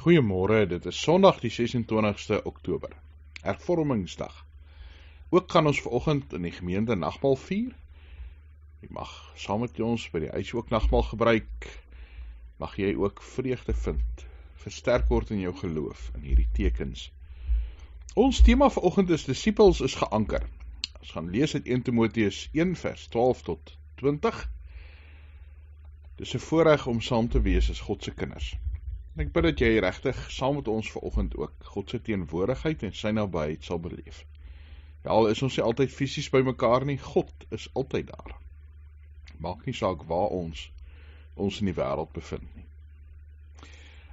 Goeiemôre, dit is Sondag die 26ste Oktober, Hervormingsdag. Ook gaan ons vanoggend in die gemeente nagmaal vier. Jy mag saam met ons by die huis ook nagmaal gebruik. Mag jy ook vreugde vind, versterk word in jou geloof in hierdie tekens. Ons tema vanoggend is disippels is geanker. Ons gaan lees uit 1 Timoteus 1 vers 12 tot 20. Dis 'n voorreg om saam te wees as God se kinders. Ek bid dat jy regtig saam met ons vanoggend ook God se teenwoordigheid en sy nabyheid sal beleef. Ja, al is ons nie altyd fisies by mekaar nie, God is altyd daar. Maak nie saak waar ons in die wêreld bevind nie.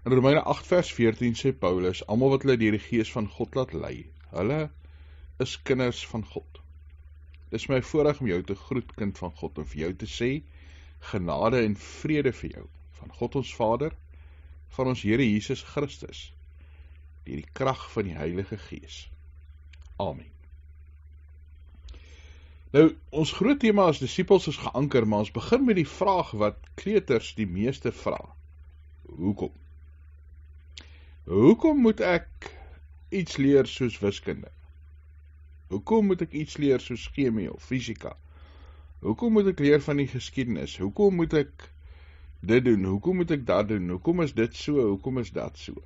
In Romeine 8 vers 14 sê Paulus, almal wat hulle deur die Gees van God laat lei, hulle is kinders van God. Dis my voorreg om jou te groet, kind van God, en vir jou te sê, genade en vrede vir jou, van God ons Vader, van ons Here Jesus Christus, deur die krag van die Heilige Gees. Amen. Nou, ons groot tema as disippels is geanker, maar ons begin met die vraag wat kleuters die meeste vra. Hoekom? Hoekom moet ek iets leer soos wiskunde? Hoekom moet ek iets leer soos chemie of fisika? Hoekom moet ek leer van die geskiedenis? Hoekom moet ek dit doen? Hoekom moet ek dat doen? Hoekom is dit so? Hoekom is dat so?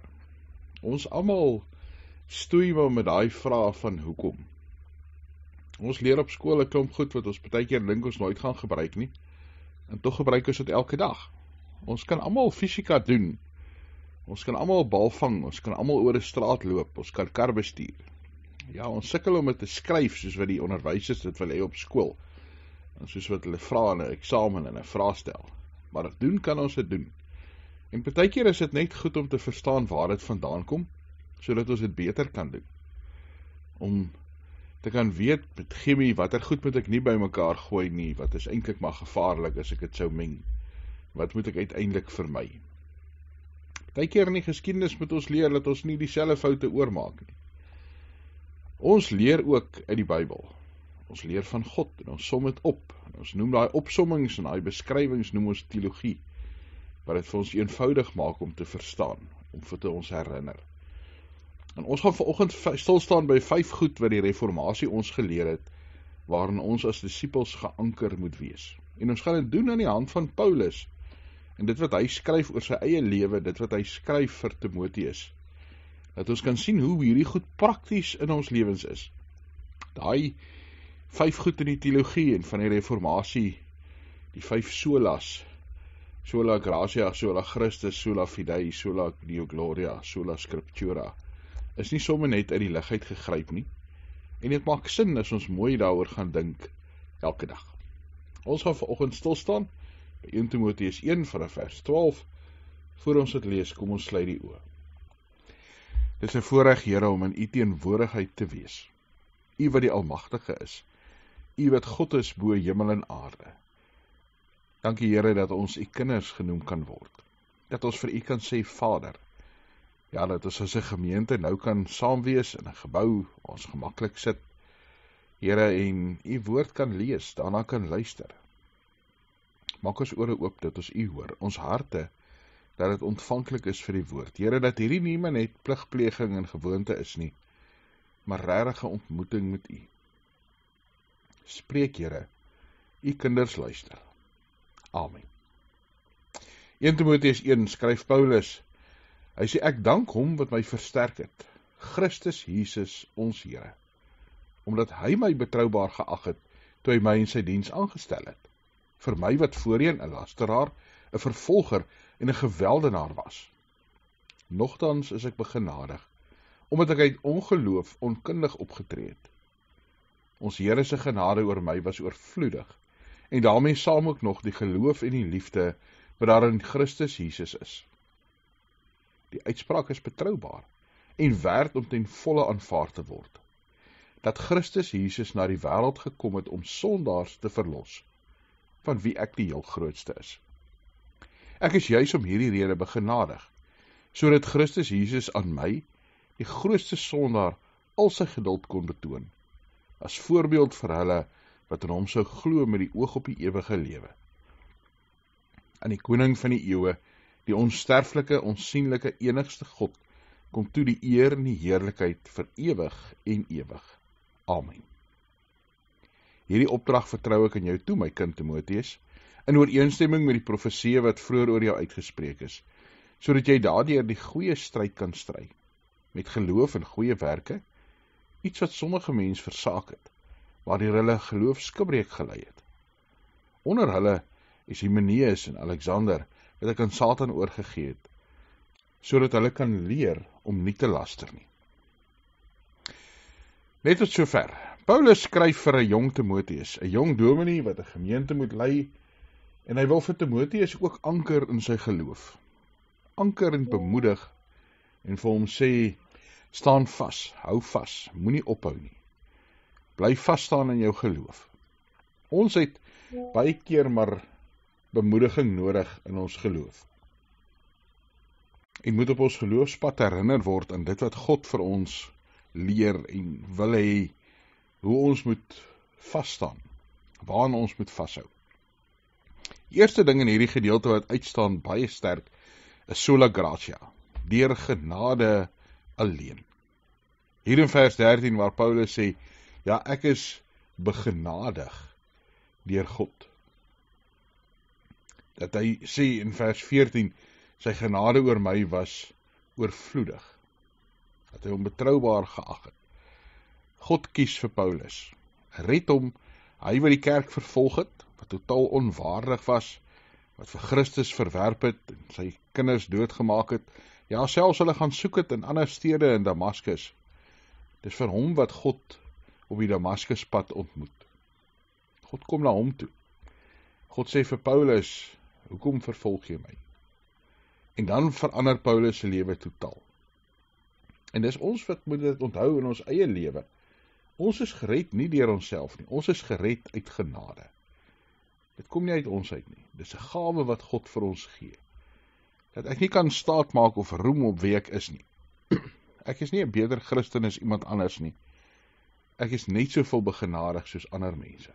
Ons almal stoei maar met daai vraag van hoekom. Ons leer op skool 'n klomp goed wat ons baie keer dink ons nooit gaan gebruik nie. En tog gebruik ons dit elke dag. Ons kan almal fisika doen. Ons kan almal bal vang, ons kan almal oor 'n straat loop, ons kan kar bestuur. Ja, ons sukkel om dit te skryf soos wat die onderwysers dit wil hê op skool. En soos wat hulle vra in 'n eksamen en 'n vraestel. Maar doen kan ons dit doen. En baie keer is dit net goed om te verstaan waar dit vandaan kom, sodat ons dit beter kan doen. Om te kan weet met chemie, watter goed moet ek nie by mekaar gooi nie, wat is eintlik maar gevaarlik as ek dit sou meng. Wat moet ek uiteindelik vermy? Baie keer in die geskiedenis moet ons leer dat ons nie dieselfde foute oormaak nie. Ons leer ook uit die Bybel. Ons leer van God en ons som dit op. En ons noem daai opsommings en daai beskrywings noem ons teologie, wat dit vir ons eenvoudig maak om te verstaan, om vir te ons herinner. En ons gaan vanoggend stilstaan by 5 goed wat die reformatie ons geleer het, waarin ons as disippels geanker moet wees. En ons gaan dit doen aan die hand van Paulus, en dit wat hy skryf oor sy eie lewe, dit wat hy skryf vir Timoteus, dat ons kan sien hoe hierdie goed prakties in ons lewens is. Daai 5 goed in die teologie en van die reformatie, die 5 solas, sola gratia, sola Christus, sola fidei, sola deo gloria, sola scriptura, is nie sommer net uit die lug uit gegryp nie, en dit maak sin as ons mooi daaroor gaan dink elke dag. Ons gaan vanoggend stilstaan by 1 Timoteus 1 vanaf vers 12, voor ons dit lees, kom ons sluit die oë. Dit is 'n voorreg, Here, om in U teenwoordigheid te wees, U wat die Almagtige is, U wat God is bo hemel en aarde. Dankie, Here, dat ons U kinders genoem kan word, dat ons vir U kan sê Vader. Ja, dat ons as 'n gemeente nou kan saam wees in 'n gebou, waar ons gemaklik sit, Here, en U woord kan lees, daarna kan luister. Maak ons ore oop dat ons U hoor, ons harte, dat dit ontvanklik is vir die woord. Here, dat hierdie nie maar net pligpleging en gewoonte is nie, maar regte ontmoeting met U. Spreek, Here, U kinders luister. Amen. 1 Timoteus 1 skryf Paulus, hy sê, ek dank hom wat my versterk het, Christus Jesus ons Here, omdat hy my betroubaar geag het, toe hy my in sy diens aangestel het, vir my wat voorheen 'n lasteraar, 'n vervolger en 'n geweldenaar was. Nogtans is ek begenadig, omdat ek uit ongeloof onkundig opgetree het. Ons Here se genade oor my was oorvloedig, en daarmee saam ook nog die geloof en die liefde wat daar in Christus Jesus is. Die uitspraak is betroubaar en werd om ten volle aanvaar te word, dat Christus Jesus na die wêreld gekom het om sondaars te verlos, van wie ek die heel grootste is. Ek is juis om hierdie rede begenadig, sodat Christus Jesus aan my, die grootste sondaar, al sy geduld kon betoon, as voorbeeld vir hulle wat in hom sou glo met die oog op die ewige lewe. Aan die koning van die eeue, Die onsterflike, onsienlike, enigste God, kom toe die eer en die heerlikheid vir ewig en ewig. Amen. Hierdie opdrag vertrou ek aan jou toe, my kind Timotheus, in ooreenstemming met die profeseë wat vroeër oor jou uitgespreek is, sodat jy daardeur die goeie stryd kan stry, met geloof en goeie werke, iets wat sommige mense versaak het, waardeur hulle geloof skibreek gelei het. Onder hulle is Hymeneus en Alexander, wat ek aan Satan oorgegee het, sodat hulle kan leer om nie te laster nie. Net tot sover. Paulus skryf vir 'n jong Timotheus, 'n jong dominee wat 'n gemeente moet lei, en hy wil vir Timotheus ook anker in sy geloof. Anker en bemoedig, en vir hom sê, staan vas, hou vas, moenie ophou nie. Bly vasstaan in jou geloof. Ons het baie keer maar bemoediging nodig in ons geloof. En moet op ons geloofspad herinner word aan dit wat God vir ons leer en wil hê, hoe ons moet vasstaan, waaraan ons moet vashou. Die eerste ding in hierdie gedeelte wat uitstaan baie sterk, is sola gratia, deur genade alleen. Hier in vers 13 waar Paulus sê, ja, ek is begenadig deur God. Dat hy sê in vers 14, sy genade oor my was oorvloedig, dat hy hom betroubaar geag het. God kies vir Paulus, red hom, hy wat die kerk vervolg het, wat totaal onwaardig was, wat vir Christus verwerp het, en sy kinders doodgemaak het, ja, selfs hulle gaan soek het in ander stede in Damaskus. Dit is vir hom wat God op die Damaskuspad ontmoet. God kom na hom toe. God sê vir Paulus, hoekom vervolg jy my? En dan verander Paulus se lewe totaal. En dis ons wat moet dit onthou in ons eie lewe. Ons is gered nie deur onsself nie, ons is gered uit genade. Dit kom nie uit ons uit nie, dis 'n gawe wat God vir ons gee. Dat ek nie kan staat maak of roem op wie ek is nie. Ek is nie 'n beter Christen as iemand anders nie. Ek is net soveel begenadig soos ander mense.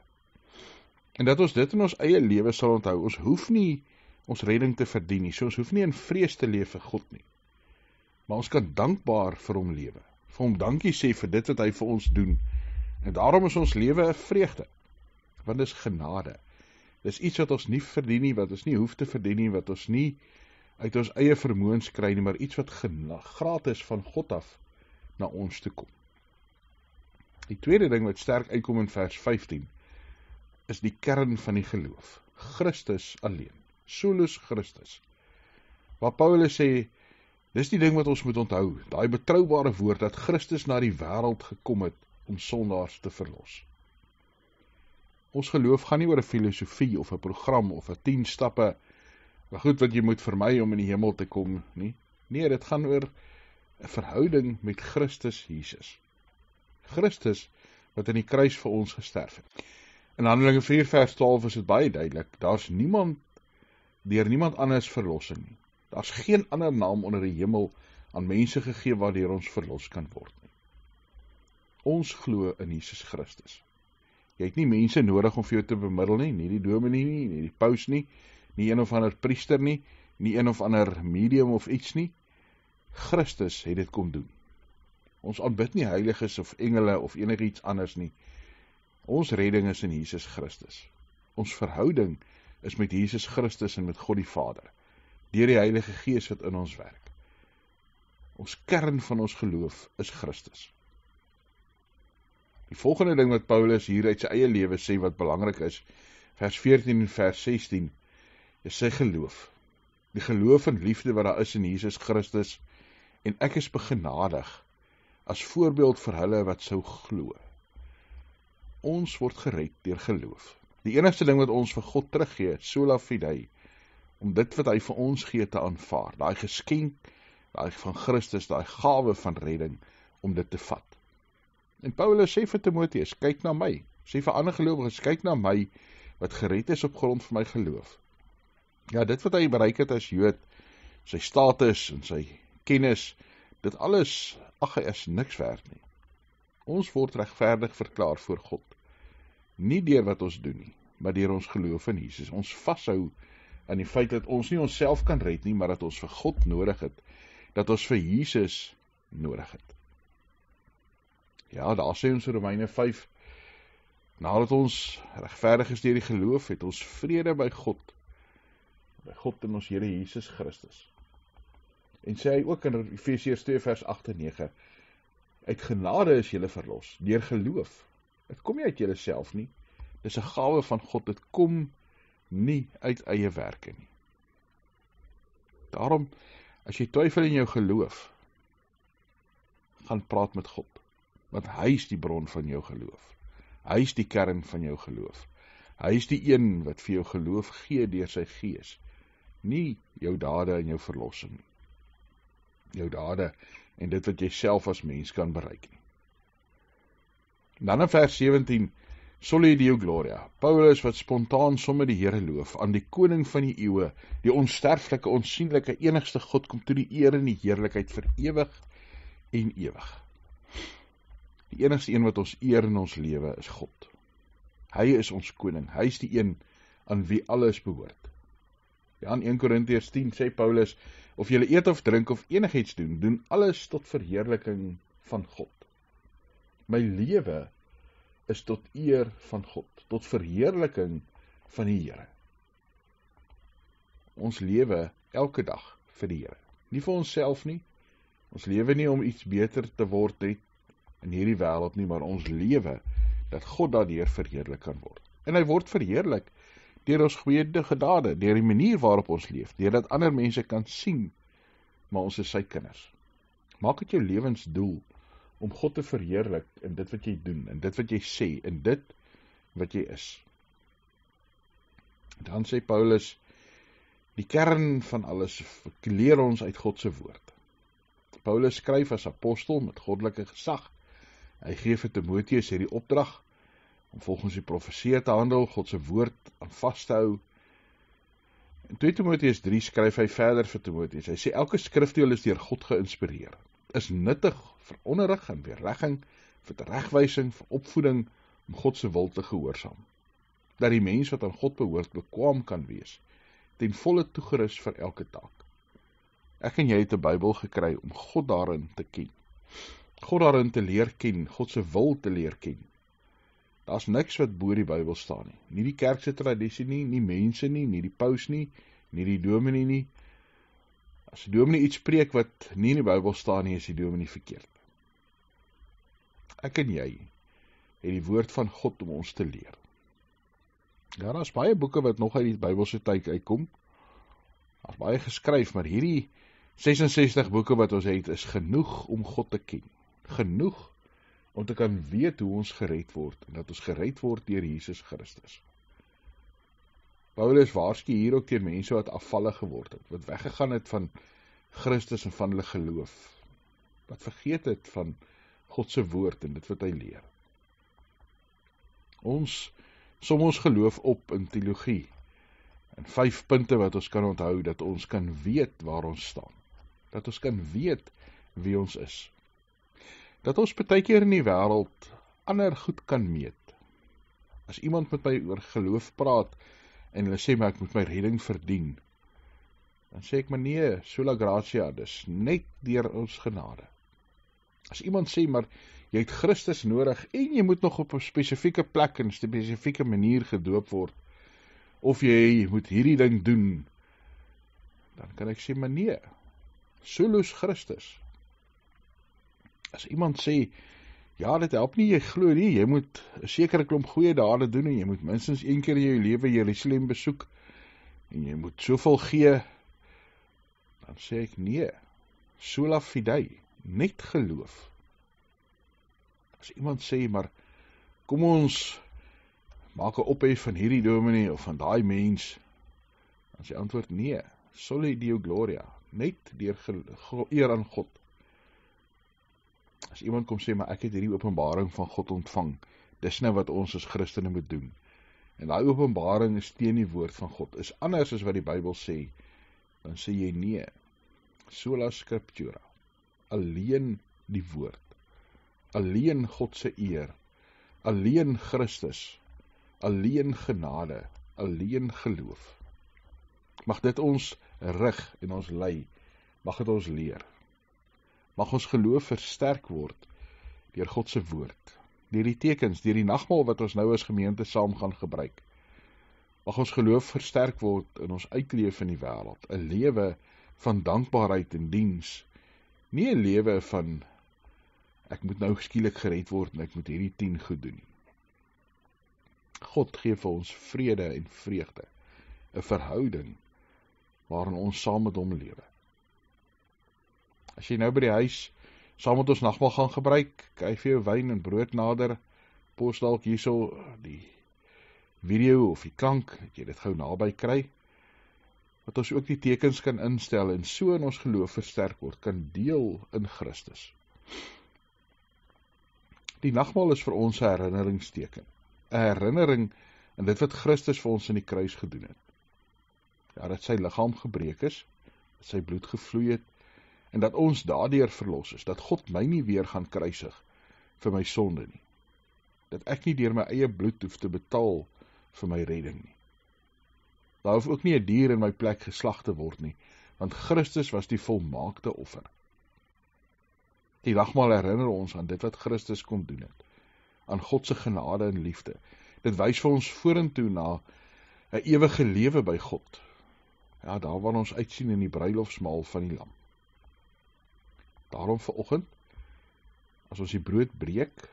En dat ons dit in ons eie lewe sal onthou, ons hoef nie ons redding te verdien nie, so ons hoef nie in vrees te leef vir God nie. Maar ons kan dankbaar vir hom lewe, vir hom dankie sê vir dit wat hy vir ons doen, en daarom is ons lewe 'n vreugde, want dit is genade. Dit is iets wat ons nie verdien nie, wat ons nie hoef te verdien nie, wat ons nie uit ons eie vermoëns kry nie, maar iets wat gratis van God af na ons toe kom. Die tweede ding wat sterk uitkom in vers 15, is die kern van die geloof. Christus alleen. Solus Christus. Waar Paulus sê, dis die ding wat ons moet onthou, daai betroubare woord, dat Christus na die wêreld gekom het, om sondaars te verlos. Ons geloof gaan nie oor 'n filosofie, of 'n program, of 'n 10 stappe, maar goed wat jy moet vermy om in die hemel te kom, nie? Nee, dit gaan oor 'n verhouding met Christus Jesus. Christus, wat in die kruis vir ons gesterf het. In Handelinge 4 vers 12 is dit baie duidelik, daar's deur niemand anders verlossing nie. Daar's geen ander naam onder die hemel aan mense gegee waardeur ons verlos kan word nie. Ons glo in Jesus Christus. Jy het nie mense nodig om vir jou te bemiddel nie, nie die dominee nie, nie die paus nie, nie een of ander priester nie, nie een of ander medium of iets nie. Christus het dit kom doen. Ons aanbid nie heiliges of engele of enigiets anders nie. Ons redding is in Jesus Christus. Ons verhouding is met Jesus Christus en met God die Vader, deur die Heilige Gees wat in ons werk. Ons kern van ons geloof is Christus. Die volgende ding wat Paulus hier uit sy eie lewe sê wat belangrik is, vers 14 en vers 16, is sy geloof. Die geloof en liefde wat daar is in Jesus Christus, en ek is begenadig as voorbeeld vir hulle wat sou glo. Ons word gered deur geloof. Die enigste ding wat ons vir God teruggee, sola fide, om dit wat hy vir ons gee te aanvaar, daai geskenk, daai van Christus, daai gawe van redding, om dit te vat. En Paulus sê vir Timotheus, kyk na my, sê vir ander gelowiges, kyk na my, wat gered is op grond van my geloof. Ja, dit wat hy bereik het as Jood, sy status en sy kennis, dit alles, hy is niks werd nie. Ons word regverdig verklaar voor God. Nie deur wat ons doen nie, maar deur ons geloof in Jesus. Ons vashou aan die feit dat ons nie onsself kan red nie, maar dat ons vir God nodig het, dat ons vir Jesus nodig het. Ja, daar sê ons in Romeine 5, nadat ons regverdig is deur die geloof, het ons vrede by God en ons Here Jesus Christus. En sê hy ook in Efesiërs 2 vers 8 en 9, uit genade is julle verlos, deur geloof. Dit kom nie uit julle self nie, dis 'n gawe van God, dit kom nie uit eie werke nie. Daarom, as jy twyfel in jou geloof, gaan praat met God, want hy is die bron van jou geloof. Hy is die kern van jou geloof. Hy is die een wat vir jou geloof gee deur sy gees, nie jou dade en jou verlossing nie. Jou dade en dit wat jy self as mens kan bereik nie. Dan in vers 17, Soli Deo Gloria, Paulus wat spontaan sommer die Here loof, aan die koning van die eeue, die onsterflike, onsienlike, enigste God, kom toe die eer en die heerlikheid vir ewig en ewig. Die enigste een wat ons eer in ons lewe is God. Hy is ons koning, hy is die een aan wie alles behoort. Ja, in 1 Korintiërs 10 sê Paulus, of julle eet of drink of enigiets doen, doen alles tot verheerliking van God. My lewe is tot eer van God, tot verheerliking van die Here. Ons lewe elke dag vir die Here. Nie vir onsself nie, ons lewe nie om iets beter te word net in hierdie wêreld nie, maar ons lewe, dat God daardeur verheerlik kan word. En hy word verheerlik deur ons goeie gedade, deur die manier waarop ons leef, deur dat ander mense kan sien, maar ons is sy kinders. Maak dit jou lewensdoel, om God te verheerlik in dit wat jy doen, in dit wat jy sê, in dit wat jy is. Dan sê Paulus, die kern van alles leer ons uit God se woord. Paulus skryf as apostel met goddelike gesag. Hy gee vir Timoteus hierdie opdrag om volgens die profeseë te handel, God se woord aan vas te hou. In 2 Timoteus 3 skryf hy verder vir Timoteus. Hy sê elke skrifdeel is deur God geïnspireer, is nuttig vir onderrig en weerlegging, vir teregwysing, vir opvoeding, om God se wil te gehoorsaam. Dat die mens wat aan God behoort bekwaam kan wees, ten volle toegerus vir elke taak. Ek en jy het 'n Bybel gekry om God daarin te ken. God daarin te leer ken, God se wil te leer ken. Daar's niks wat bo die Bybel staan nie. Nie die kerk se tradisie nie, nie mense nie, nie die paus nie, nie die dominee nie. As die dominee iets preek wat nie in die Bybel staan nie, is die dominee verkeerd. Ek en jy het die woord van God om ons te leer. Ja, daar's baie boeke wat nog uit die Bybelse tyd uitkom. Daar's baie geskryf, maar hierdie 66 boeke wat ons het, is genoeg om God te ken. Genoeg om te kan weet hoe ons gered word, en dat ons gered word deur Jesus Christus. Paulus waarsku hier ook teen mense wat afvallig geword het, wat weggegaan het van Christus en van hulle geloof, wat vergeet het van God se woord en dit wat hy leer. Ons som ons geloof op in teologie, en 5 punte wat ons kan onthou, dat ons kan weet waar ons staan, dat ons kan weet wie ons is, dat ons baie keer in die wêreld ander goed kan meet. As iemand met my oor geloof praat, en hulle sê, maar ek moet my redding verdien, dan sê ek, maar nee, sola gratia, dis net deur ons genade. As iemand sê, maar jy het Christus nodig, en jy moet nog op 'n spesifieke plek, en 'n spesifieke manier gedoop word, of jy moet hierdie ding doen, dan kan ek sê, maar nee, solus Christus. As iemand sê, ja, dit help nie, jy glo nie, jy moet 'n sekere klomp goeie dade doen, en jy moet minstens 1 keer in jou lewe Jerusalem besoek, en jy moet soveel gee, dan sê ek, nee, sola fide, net geloof. As iemand sê, maar kom ons maak 'n ophef van hierdie dominee, of van daai mens, dan sê antwoord, nee, soli Deo Gloria, net deur eer aan God. As iemand kom sê, maar ek het hierdie openbaring van God ontvang, dis nou wat ons as Christene moet doen, en daai openbaring is teen die woord van God, is anders as wat die Bybel sê, dan sê jy nee, sola scriptura, alleen die woord, alleen God se eer, alleen Christus, alleen genade, alleen geloof. Mag dit ons rig en ons lei, mag dit ons leer. Mag ons geloof versterk word deur God se woord, deur die tekens, deur die nagmaal wat ons nou as gemeente saam gaan gebruik. Mag ons geloof versterk word in ons uitleef in die wêreld, 'n lewe van dankbaarheid en diens, nie 'n lewe van ek moet nou skielik gered word en ek moet hierdie 10 goed doen nie. God gee vir ons vrede en vreugde, 'n verhouding waarin ons saam met hom lewe. As jy nou by die huis saam met ons nagmaal gaan gebruik, kry vir jou wyn en brood nader, pos dalk hierso die video of die klank, dat jy dit gou naby kry, dat ons ook die tekens kan instel en so in ons geloof versterk word, kan deel in Christus. Die nagmaal is vir ons 'n herinneringsteken, 'n herinnering aan dit wat Christus vir ons in die kruis gedoen het. Ja, dat sy liggaam gebreek is, dat sy bloed gevloei het, en dat ons daardeur verlos is, dat God my nie weer gaan kruisig vir my sonde nie. Dat ek nie deur my eie bloed hoef te betaal vir my redding nie. Daar hoef ook nie 'n dier in my plek geslag te word nie, want Christus was die volmaakte offer. Die nagmaal herinner ons aan dit wat Christus kon doen het, aan God se genade en liefde. Dit wys vir ons vorentoe na 'n ewige lewe by God. Ja, daar waar ons uitsien in die bruilofsmaal van die lam. Daarom vanoggend, as ons die brood breek,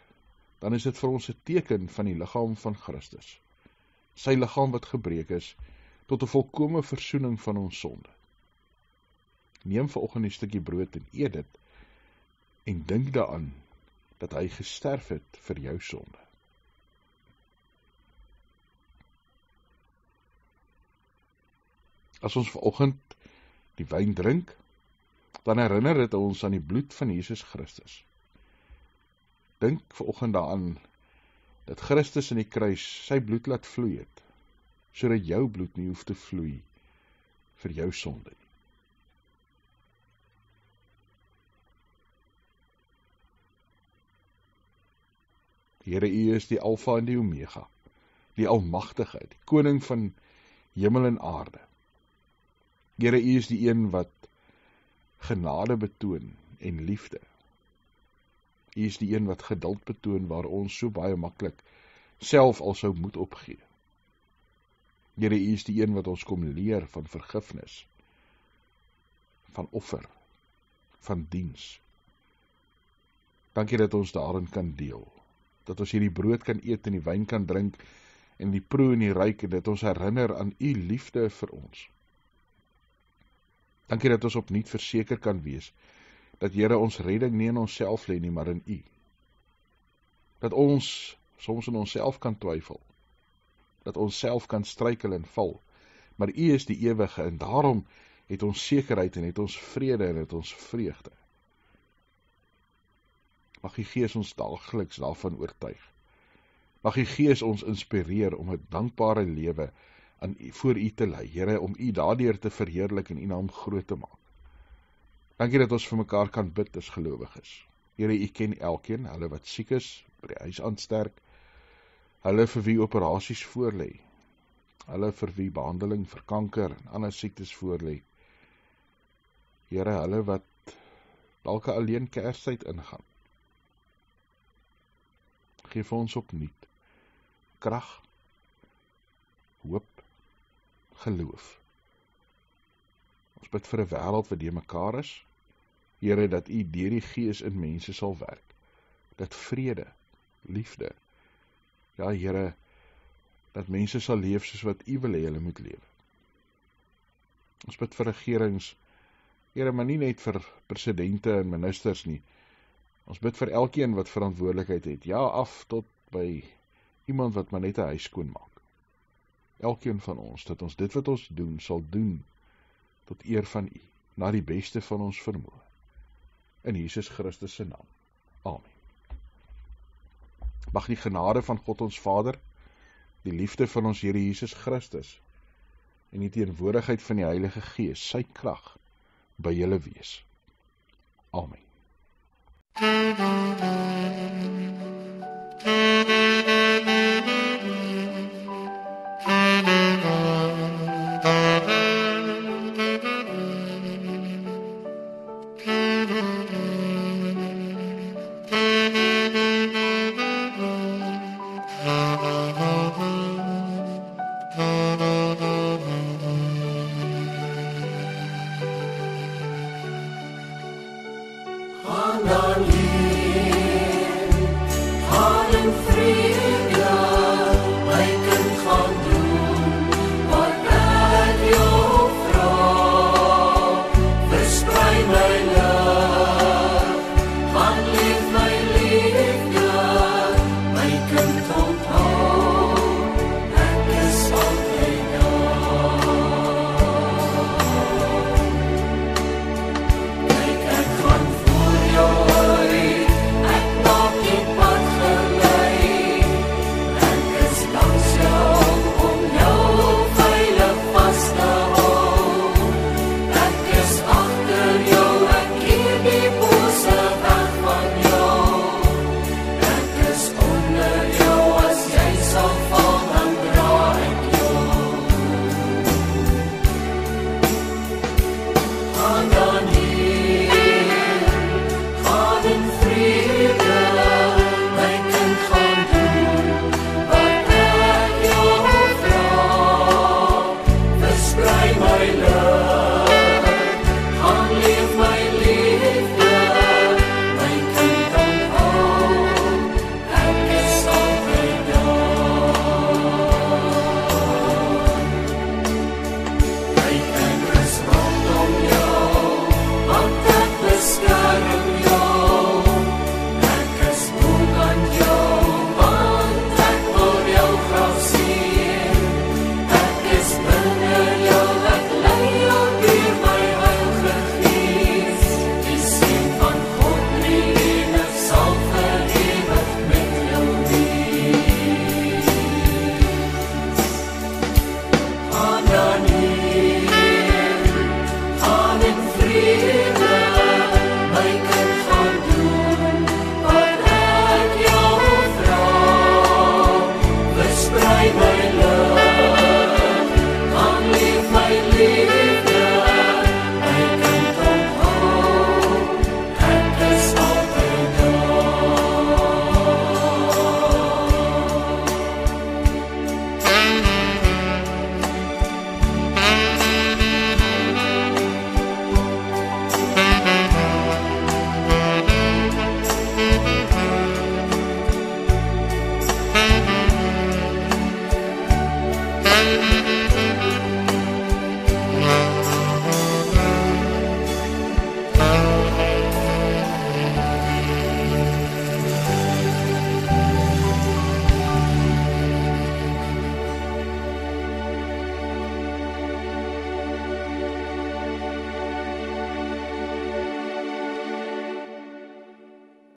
dan is dit vir ons 'n teken van die liggaam van Christus. Sy liggaam wat gebreek is, tot 'n volkomme versoening van ons sonde. Neem vanoggend 'n stukkie brood en eet dit, en dink daaraan, dat hy gesterf het vir jou sonde. As ons vanoggend die wyn drink, dan herinner dit ons aan die bloed van Jesus Christus. Dink vanoggend daaraan, dat Christus in die kruis sy bloed laat vloei het, sodat jou bloed nie hoef te vloei vir jou sonde nie. Here, U is die Alfa en die Omega, die Almagtige, die Koning van hemel en aarde. Here, U is die een wat genade betoon en liefde. U is die een wat geduld betoon waar ons so baie maklik self al sou moet opgee. Here, U is die een wat ons kom leer van vergifnis, van offer, van diens. Dankie dat ons daarin kan deel, dat ons hierdie brood kan eet en die wyn kan drink en die proe en die ruik en dit ons herinner aan U liefde vir ons. Dankie dat ons opnuut verseker kan wees, dat Here ons redding nie in onsself lê nie, maar in U. Dat ons soms in onsself kan twyfel, dat ons self kan struikel en val, maar U is die ewige en daarom het ons sekerheid en het ons vrede en het ons vreugde. Mag U Gees ons daagliks daarvan oortuig. Mag U Gees ons inspireer om 'n dankbare lewe voor U te lei, Here, om U daardeur te verheerlik en U naam groot te maak. Dankie dat ons vir mekaar kan bid as gelowiges. Here, U ken elkeen, hulle wat siek is, by die huis aansterk, hulle vir wie operasies voorlê, hulle vir wie behandeling vir kanker en ander siektes voorlê. Here, hulle wat dalk alleen Kerstyd ingaan. Geef ons opnuut krag, hoop, geloof. Ons bid vir 'n wêreld wat deurmekaar is. Here, dat U deur die Gees in mense sal werk. Dat vrede, liefde, ja Here, dat mense sal leef soos wat U wil hê hulle moet lewe. Ons bid vir regerings, Here, maar nie net vir presidente en ministers nie. Ons bid vir elkeen wat verantwoordelikheid het, ja af tot by iemand wat maar net 'n huis skoon maak. Elkeen van ons, dat ons dit wat ons doen, sal doen tot eer van U, na die beste van ons vermoë. In Jesus Christus se naam. Amen. Mag die genade van God ons Vader, die liefde van ons Here Jesus Christus en die teenwoordigheid van die Heilige Gees, sy krag by julle wees. Amen. so